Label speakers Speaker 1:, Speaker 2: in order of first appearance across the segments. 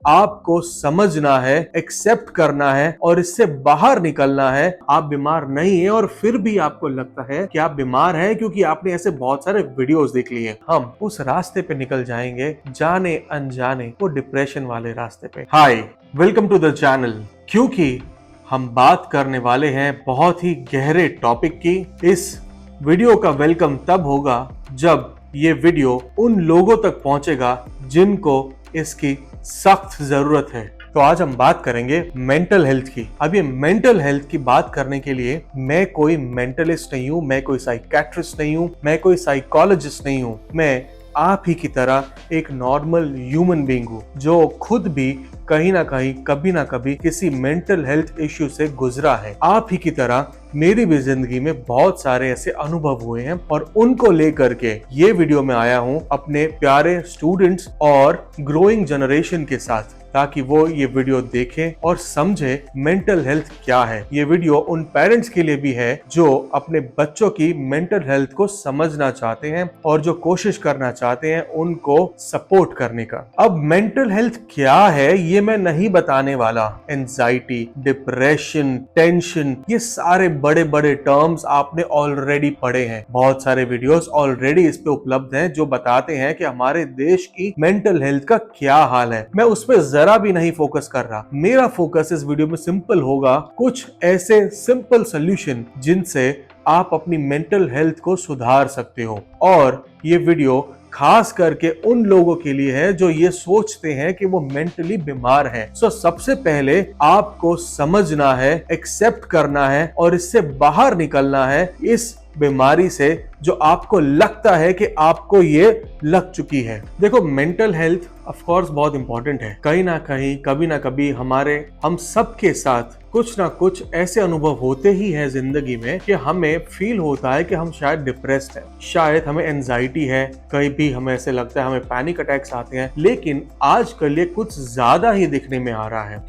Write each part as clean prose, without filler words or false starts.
Speaker 1: आपको समझना है, एक्सेप्ट करना है और इससे बाहर निकलना है। आप बीमार नहीं है और फिर भी आपको लगता है कि आप बीमार हैं क्योंकि आपने ऐसे बहुत सारे वीडियोस देख लिए। हम उस रास्ते पे निकल जाएंगे, जाने अनजाने वो डिप्रेशन वाले रास्ते पे। हाय, वेलकम टू द चैनल। क्योंकि हम बात करने वाले हैं बहुत ही गहरे टॉपिक की। इस वीडियो का वेलकम तब होगा जब ये वीडियो उन लोगों तक पहुंचेगा जिनको इसकी सख्त जरूरत है। तो आज हम बात करेंगे मेंटल हेल्थ की। अब ये मेंटल हेल्थ की बात करने के लिए मैं कोई मेंटलिस्ट नहीं हूं, मैं कोई साइकेट्रिस्ट नहीं हूं, मैं कोई साइकोलॉजिस्ट नहीं हूं। मैं आप ही की तरह एक नॉर्मल ह्यूमन बीइंग हूं जो खुद भी कहीं ना कहीं कभी ना कभी किसी मेंटल हेल्थ इश्यू से गुजरा है। आप ही की तरह मेरी भी जिंदगी में बहुत सारे ऐसे अनुभव हुए हैं और उनको लेकर के ये वीडियो में आया हूं अपने प्यारे स्टूडेंट्स और ग्रोइंग जनरेशन के साथ, ताकि वो ये वीडियो देखें और समझे मेंटल हेल्थ क्या है। ये वीडियो उन पेरेंट्स के लिए भी है जो अपने बच्चों की मेंटल हेल्थ को समझना चाहते हैं और जो कोशिश करना चाहते हैं उनको सपोर्ट करने का। अब मेंटल हेल्थ क्या है ये मैं नहीं बताने वाला। एंजाइटी, डिप्रेशन, टेंशन, ये सारे बड़े बड़े टर्म्स आपने ऑलरेडी पढ़े हैं। बहुत सारे वीडियोस ऑलरेडी इस पे उपलब्ध हैं जो बताते हैं कि हमारे देश की मेंटल हेल्थ का क्या हाल है। मैं उस पर जरा भी नहीं फोकस कर रहा। मेरा फोकस इस वीडियो में सिंपल होगा, कुछ ऐसे सिंपल सॉल्यूशन जिनसे आप अपनी मेंटल हेल्थ को सुधार सकते हो। और ये वीडियो खास करके उन लोगों के लिए है जो ये सोचते हैं कि वो मेंटली बीमार हैं। सो सबसे पहले आपको समझना है, एक्सेप्ट करना है और इससे बाहर निकलना है इस बीमारी से जो आपको लगता है कि आपको ये लग चुकी है। देखो, मेंटल हेल्थ ऑफ कोर्स बहुत इंपॉर्टेंट है। कहीं ना कहीं कभी ना कभी हम सबके साथ कुछ ना कुछ ऐसे अनुभव होते ही हैं जिंदगी में कि हमें फील होता है कि हम शायद डिप्रेस्ड हैं, शायद हमें एंजाइटी है, कहीं भी हमें ऐसे लगता है हमें पैनिक अटैक्स आते हैं। लेकिन आजकल ये कुछ ज्यादा ही दिखने में आ रहा है।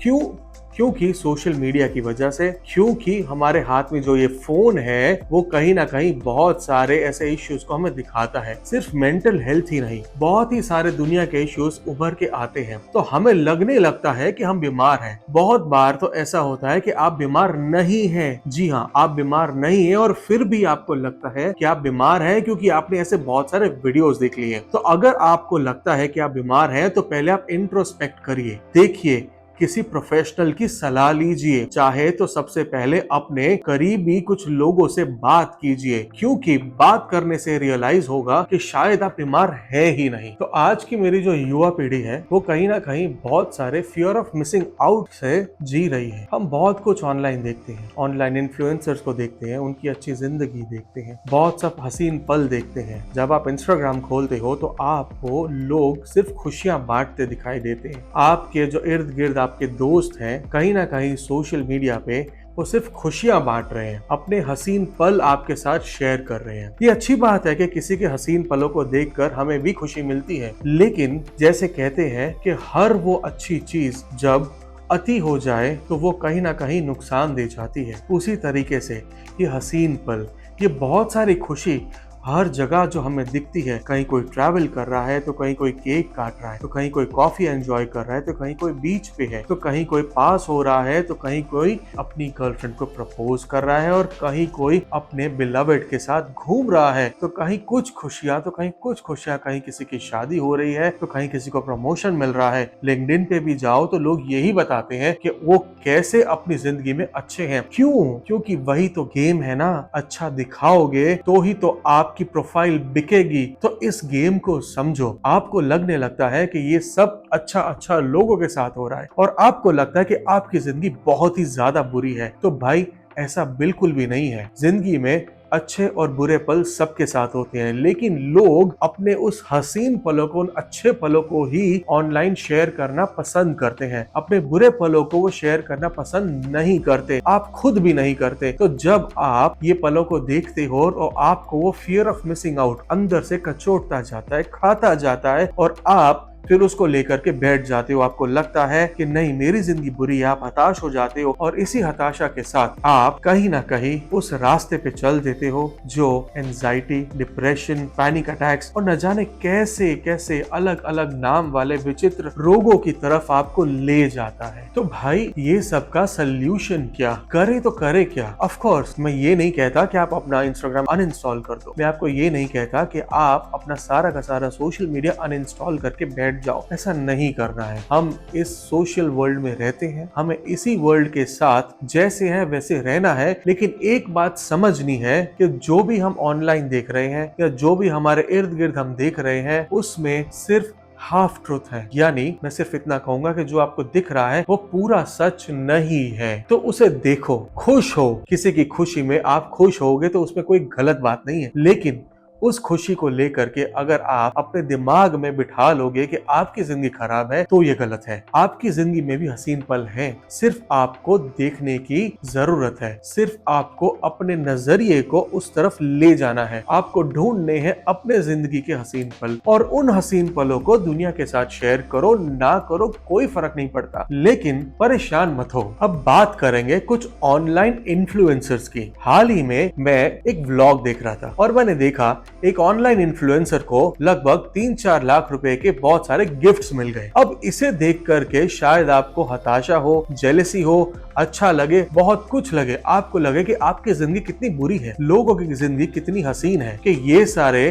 Speaker 1: क्योंकि सोशल मीडिया की वजह से, क्योंकि हमारे हाथ में जो ये फोन है वो कहीं ना कहीं बहुत सारे ऐसे इश्यूज को हमें दिखाता है। सिर्फ मेंटल हेल्थ ही नहीं, बहुत ही सारे दुनिया के इश्यूज उभर के आते हैं तो हमें लगने लगता है कि हम बीमार हैं। बहुत बार तो ऐसा होता है कि आप बीमार नहीं हैं। जी हाँ, आप बीमार नहीं हैं और फिर भी आपको लगता है कि आप बीमार हैं क्योंकि आपने ऐसे बहुत सारे वीडियोस देख लिए। तो अगर आपको लगता है कि आप बीमार हैं तो पहले आप इंट्रोस्पेक्ट करिए, देखिए, किसी प्रोफेशनल की सलाह लीजिए। चाहे तो सबसे पहले अपने करीबी कुछ लोगों से बात कीजिए, क्योंकि बात करने से रियलाइज होगा कि शायद आप बीमार है ही नहीं। तो आज की मेरी जो युवा पीढ़ी है वो कहीं ना कहीं बहुत सारे फियर ऑफ मिसिंग आउट से जी रही है। हम बहुत कुछ ऑनलाइन देखते हैं, ऑनलाइन इन्फ्लुएंसर्स को देखते हैं, उनकी अच्छी जिंदगी देखते हैं, बहुत सब हसीन पल देखते हैं। जब आप इंस्टाग्राम खोलते हो तो आपको लोग सिर्फ खुशियां बांटते दिखाई देते हैं। आपके जो इर्द गिर्द आपके दोस्त हैं कहीं ना कहीं सोशल मीडिया पे वो सिर्फ खुशियां बांट रहे हैं, अपने हसीन पल आपके साथ शेयर कर रहे हैं। ये अच्छी बात है कि किसी के हसीन पलों को देखकर हमें भी खुशी मिलती है, लेकिन जैसे कहते हैं कि हर वो अच्छी चीज जब अति हो जाए तो वो कहीं ना कहीं नुकसान दे जाती है। उसी तरीके से ये हसीन पल, ये बहुत सारी खुशी हर जगह जो हमें दिखती है, कहीं कोई ट्रैवल कर रहा है तो कहीं कोई केक काट रहा है, तो कहीं कोई कॉफी एंजॉय कर रहा है, तो कहीं कोई बीच पे है, तो कहीं कोई पास हो रहा है, तो कहीं कोई अपनी गर्लफ्रेंड को प्रपोज कर रहा है और कहीं कोई अपने बिलवेड के साथ घूम रहा है। तो कहीं कुछ खुशियां तो कहीं कुछ खुशियां, कहीं किसी की शादी हो रही है तो कहीं किसी को प्रमोशन मिल रहा है। लिंक्डइन पे भी जाओ तो लोग यही बताते हैं कि वो कैसे अपनी जिंदगी में अच्छे हैं। क्योंकि वही तो गेम है ना, अच्छा दिखाओगे तो ही तो आप की प्रोफाइल बिकेगी। तो इस गेम को समझो। आपको लगने लगता है कि ये सब अच्छा लोगों के साथ हो रहा है और आपको लगता है कि आपकी जिंदगी बहुत ही ज्यादा बुरी है। तो भाई, ऐसा बिल्कुल भी नहीं है। जिंदगी में अच्छे और बुरे पल सबके साथ होते हैं, लेकिन लोग अपने उस हसीन पलों को, उन अच्छे पलों को ही ऑनलाइन शेयर करना पसंद करते हैं। अपने बुरे पलों को वो शेयर करना पसंद नहीं करते, आप खुद भी नहीं करते। तो जब आप ये पलों को देखते हो और आपको वो फियर ऑफ मिसिंग आउट अंदर से कचोटता जाता है, खाता जाता है और आप फिर उसको लेकर के बैठ जाते हो। आपको लगता है कि नहीं मेरी जिंदगी बुरी है, आप हताश हो जाते हो और इसी हताशा के साथ आप कहीं ना कहीं उस रास्ते पे चल देते हो जो एंजाइटी, डिप्रेशन, पैनिक अटैक्स और न जाने कैसे कैसे अलग अलग नाम वाले विचित्र रोगों की तरफ आपको ले जाता है। तो भाई ये सब का सल्यूशन क्या करे, तो करे क्या? ऑफ कोर्स मैं ये नहीं कहता कि आप अपना इंस्टाग्राम अनइंस्टॉल कर दो, मैं आपको ये नहीं कहता कि आप अपना सारा का सारा सोशल मीडिया अनइंस्टॉल करके बैठ जाओ, ऐसा नहीं करना है। हम इस सोशल वर्ल्ड में रहते हैं, हमें इसी वर्ल्ड के साथ जैसे है वैसे रहना है, लेकिन एक बात समझनी है कि जो भी हम ऑनलाइन देख रहे हैं या जो भी हमारे इर्द गिर्द हम देख रहे हैं उसमें सिर्फ हाफ ट्रूथ है। यानी मैं सिर्फ इतना कहूंगा कि जो आपको दिख रहा है वो पूरा सच नहीं है, तो उसे देखो, खुश हो। किसी की खुशी में आप खुश होगे तो उसमें कोई गलत बात नहीं है, लेकिन उस खुशी को लेकर के अगर आप अपने दिमाग में बिठा लोगे कि आपकी जिंदगी खराब है तो ये गलत है। आपकी जिंदगी में भी हसीन पल हैं, सिर्फ आपको देखने की जरूरत है, सिर्फ आपको अपने नजरिए को उस तरफ ले जाना है। आपको ढूंढने हैं अपने जिंदगी के हसीन पल और उन हसीन पलों को दुनिया के साथ शेयर करो ना करो कोई फर्क नहीं पड़ता, लेकिन परेशान मत हो। अब बात करेंगे कुछ ऑनलाइन इन्फ्लुएंसर्स की। हाल ही में मैं एक व्लॉग देख रहा था और मैंने देखा एक ऑनलाइन इन्फ्लुएंसर को लगभग 3-4 लाख रुपए के बहुत सारे गिफ्ट्स मिल गए। अब इसे देख करके शायद आपको हताशा हो, जेलसी हो, अच्छा लगे, बहुत कुछ लगे, आपको लगे कि आपकी जिंदगी कितनी बुरी है, लोगों की जिंदगी कितनी हसीन है कि ये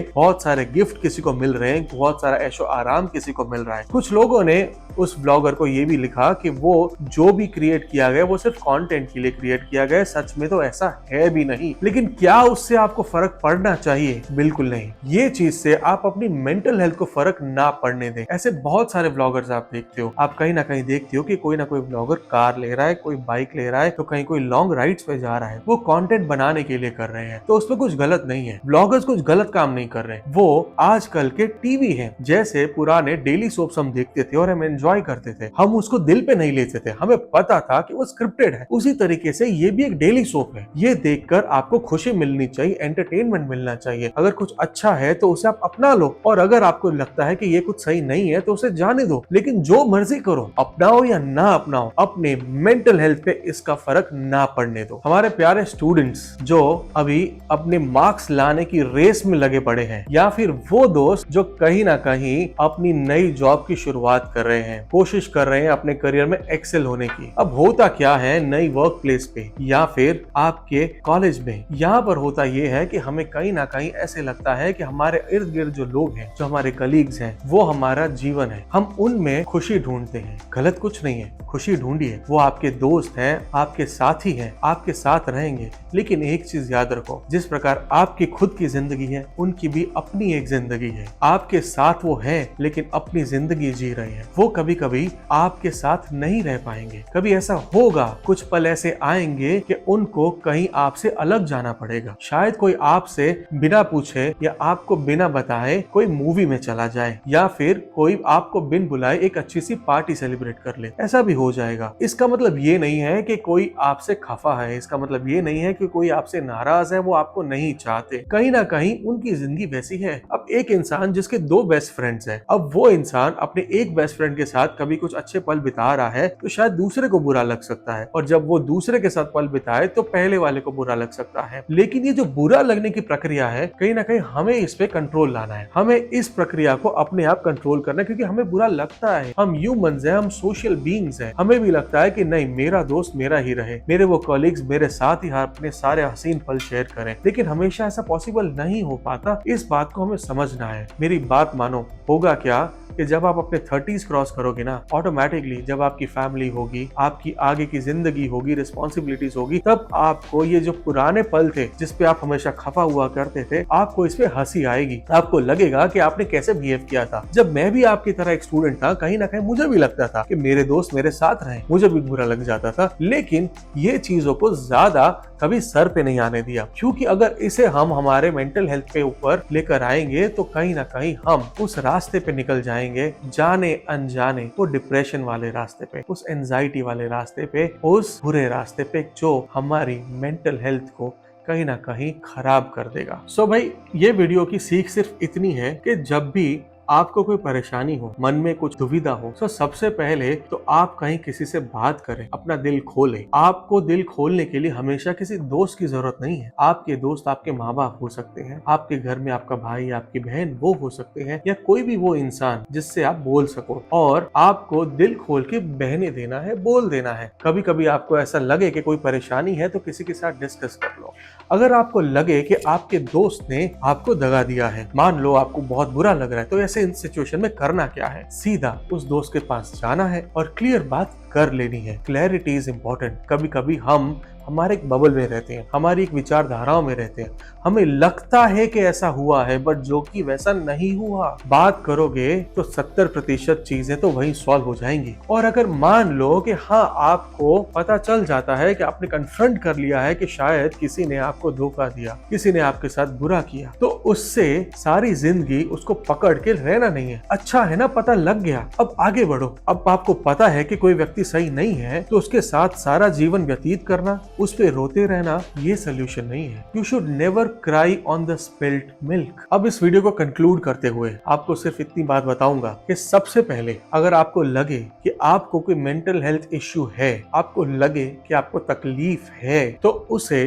Speaker 1: बहुत सारे गिफ्ट किसी को मिल रहे हैं, बहुत सारा ऐशो आराम किसी को मिल रहा है। कुछ लोगों ने उस ब्लॉगर को ये भी लिखा कि वो जो भी क्रिएट किया गया वो सिर्फ कंटेंट के लिए क्रिएट किया गया, सच में तो ऐसा है भी नहीं। लेकिन क्या उससे आपको फर्क पड़ना चाहिए? बिल्कुल नहीं। ये चीज से आप अपनी मेंटल हेल्थ को फर्क ना पड़ने दें। ऐसे बहुत सारे ब्लॉगर्स आप देखते हो, आप कहीं ना कहीं देखते हो कि कोई ना कोई ब्लॉगर कार ले रहा है, कोई बाइक ले रहा है, तो कहीं कोई लॉन्ग राइड्स पे जा रहा है। वो कंटेंट बनाने के लिए कर रहे हैं, तो उसमें कुछ गलत नहीं है। ब्लॉगर्स कुछ गलत काम नहीं कर रहे, वो आजकल के टीवी हैं। जैसे पुराने डेली सोप्स हम देखते थे और हम एंजॉय करते थे, हम उसको दिल पे नहीं लेते थे, हमें पता था कि वो स्क्रिप्टेड है। उसी तरीके से ये भी एक डेली सोप है। ये देखकर आपको खुशी मिलनी चाहिए, एंटरटेनमेंट मिलना चाहिए। अगर कुछ अच्छा है तो उसे आप अपना लो, और अगर आपको लगता है कि ये कुछ सही नहीं है तो उसे जाने दो। लेकिन जो मर्जी करो, अपनाओ या ना अपनाओ, अपने मेंटल हेल्थ पे इसका फर्क ना पड़ने दो। हमारे प्यारे स्टूडेंट्स जो अभी अपने मार्क्स लाने की रेस में लगे पड़े हैं, या फिर वो दोस्त जो कहीं ना कहीं अपनी नई जॉब की शुरुआत कर रहे हैं, कोशिश कर रहे हैं अपने करियर में एक्सेल होने की। अब होता क्या है नई वर्क प्लेस पे या फिर आपके कॉलेज में, यहाँ पर होता ये है कि हमें कहीं ना कहीं ऐसे लगता है कि हमारे इर्द गिर्द जो लोग हैं, जो हमारे कलीग्स हैं, वो हमारा जीवन है, हम उनमें खुशी ढूंढते हैं। गलत कुछ नहीं है, खुशी ढूंढिए, वो आपके दोस्त हैं, आपके साथी हैं, आपके साथ रहेंगे। लेकिन एक चीज याद रखो, जिस प्रकार आपकी खुद की जिंदगी है, उनकी भी अपनी एक जिंदगी है। आपके साथ वो है लेकिन अपनी जिंदगी जी रहे हैं। वो कभी कभी आपके साथ नहीं रह पाएंगे, कभी ऐसा होगा, कुछ पल ऐसे आएंगे कि उनको कहीं आपसे अलग जाना पड़ेगा। शायद कोई आपसे बिना पूछे या आपको बिना बताए कोई मूवी में चला जाए, या फिर कोई आपको बिन बुलाए एक अच्छी सी पार्टी सेलिब्रेट कर ले, ऐसा भी हो जाएगा। इसका मतलब ये नहीं है कि कोई आपसे खफा है, इसका मतलब ये नहीं है कि कोई आपसे नाराज है, वो आपको नहीं चाहते। कहीं ना कहीं उनकी जिंदगी वैसी है। अब एक इंसान जिसके 2 बेस्ट फ्रेंड्स हैं, अब वो इंसान अपने एक बेस्ट फ्रेंड के साथ कभी कुछ अच्छे पल बिता रहा है तो शायद दूसरे को बुरा लग सकता है, और जब वो दूसरे के साथ पल बिताए तो पहले वाले को बुरा लग सकता है। लेकिन ये जो बुरा लगने की प्रक्रिया है, कहीं ना कहीं हमें इस पे कंट्रोल लाना है, हमें इस प्रक्रिया को अपने आप कंट्रोल करना है, क्योंकि हमें बुरा लगता है। हम ह्यूमंस हैं, हम सोशल बीइंग्स हैं, हमें भी लगता है कि नहीं मेरा दोस्त मेरा ही रहे, मेरे वो कॉलीग्स मेरे साथ ही अपने सारे हसीन पल शेयर करें। लेकिन हमेशा ऐसा पॉसिबल नहीं हो पाता, इस बात को हमें समझना है। मेरी बात मानो, होगा क्या कि जब आप अपने 30s क्रॉस करोगे ना, ऑटोमेटिकली जब आपकी फैमिली होगी, आपकी आगे की जिंदगी होगी, रिस्पॉन्सिबिलिटीज होगी, तब आपको ये जो पुराने पल थे जिसपे आप हमेशा खफा हुआ करते थे, आपको इस पे हंसी आएगी। आपको लगेगा कि आपने कैसे बिहेव किया था। जब मैं भी आपकी तरह एक स्टूडेंट था, कहीं ना कहीं मुझे भी लगता था कि मेरे दोस्त मेरे साथ रहे, मुझे भी बुरा लग जाता था। लेकिन ये चीजों को ज्यादा कभी सर पे नहीं आने दिया, क्योंकि अगर इसे हम हमारे मेंटल हेल्थ पे ऊपर लेकर आएंगे तो कहीं ना कहीं हम उस रास्ते पे निकल जाएंगे, जाने अनजाने, वो डिप्रेशन वाले रास्ते पे, उस एंजाइटी वाले रास्ते पे, उस बुरे रास्ते पे जो हमारी मेंटल हेल्थ को कहीं ना कहीं खराब कर देगा। सो भाई, ये वीडियो की सीख सिर्फ इतनी है कि जब भी आपको कोई परेशानी हो, मन में कुछ दुविधा हो, तो सबसे पहले तो आप कहीं किसी से बात करें, अपना दिल खोलें। आपको दिल खोलने के लिए हमेशा किसी दोस्त की जरूरत नहीं है। आपके दोस्त आपके माँ बाप हो सकते हैं, आपके घर में आपका भाई, आपकी बहन वो हो सकते हैं, या कोई भी वो इंसान जिससे आप बोल सको। और आपको दिल खोल के बहने देना है, बोल देना है। कभी कभी आपको ऐसा लगे कि कोई परेशानी है तो किसी के साथ डिस्कस कर लो। अगर आपको लगे कि आपके दोस्त ने आपको दगा दिया है, मान लो आपको बहुत बुरा लग रहा है, तो ऐसे इन सिचुएशन में करना क्या है? सीधा उस दोस्त के पास जाना है और क्लियर बात कर लेनी है। Clarity is important. कभी कभी हम हमारे एक बबल में रहते हैं, हमारी एक विचारधाराओं में रहते हैं, हमें लगता है कि ऐसा हुआ है, बट जो कि वैसा नहीं हुआ। बात करोगे तो 70% चीजें तो वहीं सॉल्व हो जाएंगी। और अगर मान लो कि हाँ, आपको पता चल जाता है कि आपने कन्फ्रंट कर लिया है कि शायद किसी ने आपको धोखा दिया, किसी ने आपके साथ बुरा किया, तो उससे सारी जिंदगी उसको पकड़ के रहना नहीं है। अच्छा है ना, पता लग गया, अब आगे बढ़ो। अब आपको पता है कि कोई व्यक्ति सही नहीं है, तो उसके साथ सारा जीवन व्यतीत करना, उस पे रोते रहना, ये सोल्यूशन नहीं है। You should never cry on the spilled milk. अब इस वीडियो को कंक्लूड करते हुए आपको सिर्फ इतनी बात बताऊंगा कि सबसे पहले अगर आपको लगे कि आपको कोई मेंटल हेल्थ इश्यू है, आपको लगे कि आपको तकलीफ है, तो उसे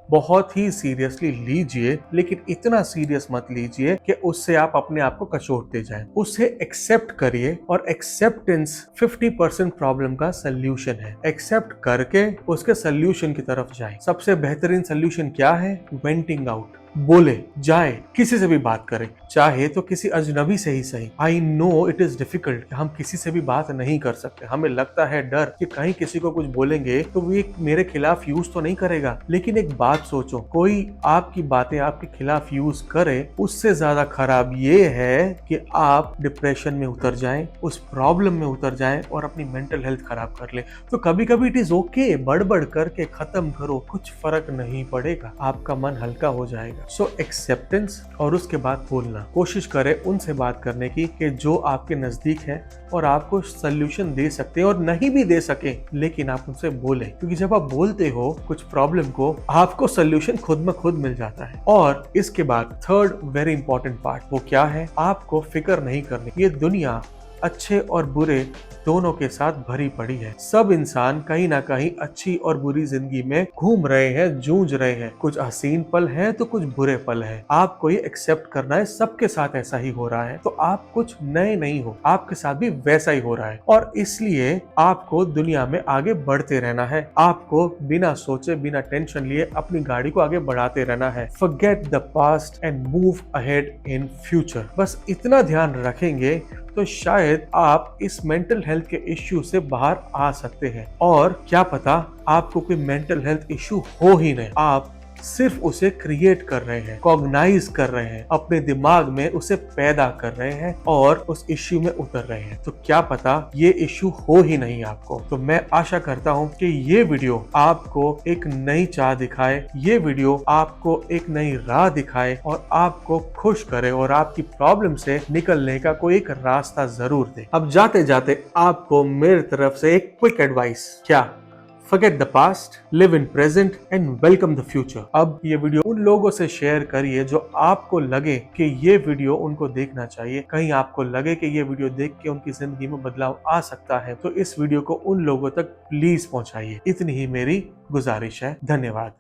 Speaker 1: बहुत ही सीरियसली लीजिए, लेकिन इतना सीरियस मत लीजिए कि उससे आप अपने आप को कचोटते जाएं। उसे एक्सेप्ट करिए, और एक्सेप्टेंस 50% प्रॉब्लम का सल्यूशन है। एक्सेप्ट करके उसके सल्यूशन की तरफ जाएं। सबसे बेहतरीन सल्यूशन क्या है? Venting out. बोले, जाए, किसी से भी बात करें, चाहे तो किसी अजनबी से ही सही। I know it is difficult, हम किसी से भी बात नहीं कर सकते। हमें लगता है डर कि कहीं किसी को कुछ बोलेंगे तो वो मेरे खिलाफ यूज तो नहीं करेगा। लेकिन एक बात सोचो, कोई आपकी बातें आपके खिलाफ यूज करे, उससे ज्यादा खराब ये है कि आप डिप्रेशन में उतर जाएं, उस प्रॉब्लम में उतर जाएं और अपनी मेंटल हेल्थ खराब कर ले। तो कभी कभी इट इज ओके, बड़बड़ करके खत्म करो, कुछ फर्क नहीं पड़ेगा, आपका मन हल्का हो जाएगा। सो एक्सेप्टेंस, और उसके बाद बोलना। कोशिश करें उनसे बात करने की कि जो आपके नजदीक है और आपको सोल्यूशन दे सकते हैं, और नहीं भी दे सके लेकिन आप उनसे बोले, क्योंकि जब आप बोलते हो कुछ प्रॉब्लम को, आपको सोल्यूशन खुद में खुद मिल जाता है। और इसके बाद थर्ड वेरी इंपॉर्टेंट पार्ट, वो क्या है? आपको फिक्र नहीं करनी। ये दुनिया अच्छे और बुरे दोनों के साथ भरी पड़ी है। सब इंसान कहीं ना कहीं अच्छी और बुरी जिंदगी में घूम रहे हैं, जूझ रहे हैं। कुछ हसीन पल हैं तो कुछ बुरे पल हैं। आपको ये एक्सेप्ट करना है, सबके साथ ऐसा ही हो रहा है। तो आप कुछ नए नहीं हो, आपके साथ भी वैसा ही हो रहा है। और इसलिए आपको दुनिया में आगे बढ़ते रहना है। आपको बिना सोचे, बिना टेंशन लिए अपनी गाड़ी को आगे बढ़ाते रहना है। Forget the past and move ahead in future. बस इतना ध्यान रखेंगे तो शायद आप इस मेंटल हेल्थ के इश्यू से बाहर आ सकते हैं। और क्या पता आपको कोई मेंटल हेल्थ इश्यू हो ही नहीं, आप सिर्फ उसे क्रिएट कर रहे हैं, कॉग्नाइज कर रहे हैं, अपने दिमाग में उसे पैदा कर रहे हैं और उस इश्यू में उतर रहे हैं। तो क्या पता ये इश्यू हो ही नहीं आपको। तो मैं आशा करता हूं कि ये वीडियो आपको एक नई चाह दिखाए, ये वीडियो आपको एक नई राह दिखाए और आपको खुश करे और आपकी प्रॉब्लम से निकलने का कोई एक रास्ता जरूर दे। अब जाते जाते आपको मेरी तरफ से एक क्विक एडवाइस, क्या? Forget the past, live in present and welcome the future। अब ये वीडियो उन लोगों से शेयर करिए जो आपको लगे कि ये वीडियो उनको देखना चाहिए। कहीं आपको लगे कि ये वीडियो देख के उनकी जिंदगी में बदलाव आ सकता है, तो इस वीडियो को उन लोगों तक प्लीज पहुंचाइए। इतनी ही मेरी गुजारिश है। धन्यवाद।